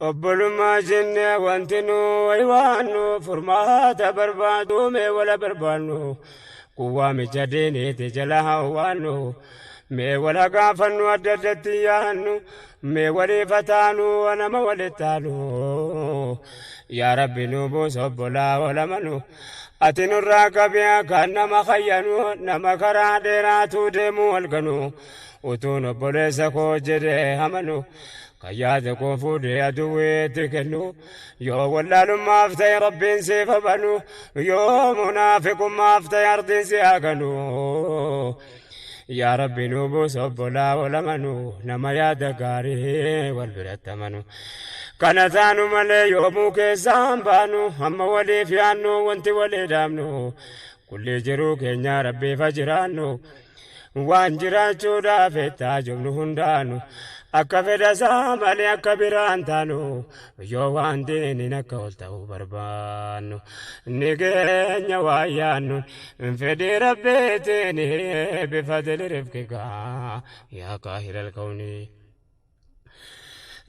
obbolummaa jenne wanti nu waywaannu furmaata barbaadu mee wala barbaannu kuwaa micha diiniiti jala hawwaannu mee wala gaafannu adda addatti yaannu mee waliifataanu wanama walittaanu yaa rabbi nu buusa obbolaa walamanu ati nurraa qabiyaa kan nama khayyanu nama karaa dheeraatu deemu walganu utuun obboleessa koo jedhee hamanu kayyaate koo fuudhee aduwweetti kennu yoo wallaalummaaf ta'e rabbiin siif habanu yoo munaafiqummaaf ta'e ardiin si haganu yaa rabbi nu buusa obbolaa walamanu nama yaada gaarii wal biratti amanu kana taanu malee yoomuu keessaan baanu amma waliif yaannu wanti walii dhaabnu kulli jiruu keenya rabbiif jiraannu waan jiraachuudhaaf ettaa jumnu hundaanu akka fedhasaa malee akka biraan taanu yoo waan diiniin akka ol ta'uu barbaannu ni keenya waan yaannu fedhii rabbiitiin bifadli rifqikaa yaa qaahiral kawni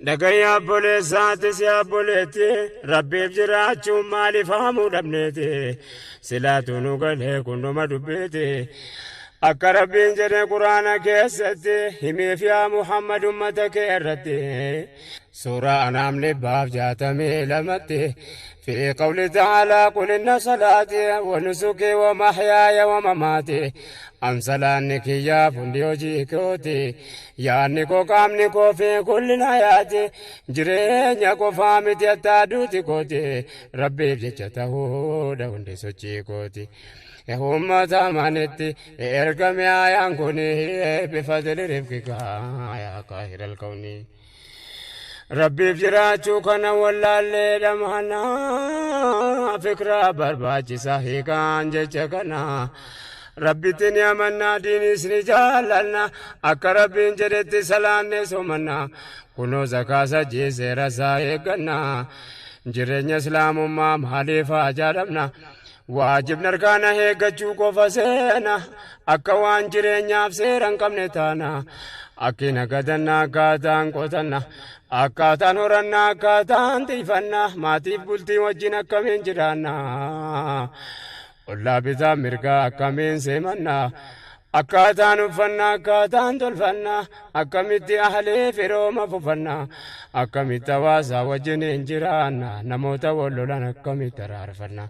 dhagayyaa obboleessaatis yaa obboleetti rabbiif jiraachuun maaliif haamuu dhabneeti silaatu nu galee kunduma dubbeeti akka rabbiin jedhe quraana keessatti himiif yaa muhammad ummata kee irratti suuraa anaam 62 في قول تعالى قل إن صلاتي ونسكي ومحياي ومماتي أمثلانك يا فنديو جيكوتي يا نيكو كام نيكو في كل حياتي جرين يكو فامتي التادوتي كوتي ربي بجته دوندي سوچي كوتي يا أمة أمانتي إرقم يا ينكوني بفضل رفقك يا قاهر الكوني ربي بجراچو كنا والله لمحنا فكرة برباچي صحيح كان جچكنا ربي تنيا منا دين اسني جالنا اكا ربي جرت سلان سومنا كنو زكاسا جيسي رسائي كنا جرين اسلام ما ماليفا جارمنا واجب نركانا هي گچو کو فسينا اكا وان جرين افسيرن كم نتانا اكينا گدنا گادان کوتنا akkaataan horannaa akkaataan tiifannaa maatiif bultii wajjin akkamiin jiraannaa ollaa bitaa mirgaa akkamiin seemannaa akkaataan uffannaa akkaataan tolfannaa akkamitti ahlee firooma fufannaa akkamitti hawaasaa wajjiniin jiraannaa namoota wallolan akkamitti araarfannaa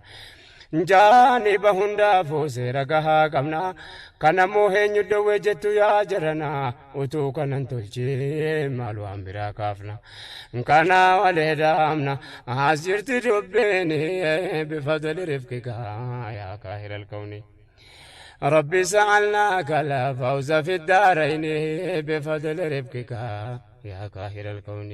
jaani bahundaafuu seera gahaa qabnaa kana mooheenyu dhowwee jettu yaa jaranaa utuu kanan tolchee maal waan biraa kaafna kana walee daamna as jirti dubbeeni bifadli rifqikaa yaa qaahiral kawni ربي سألناك لا فوز في الدارين بفضل رفقك يا قاهر الكون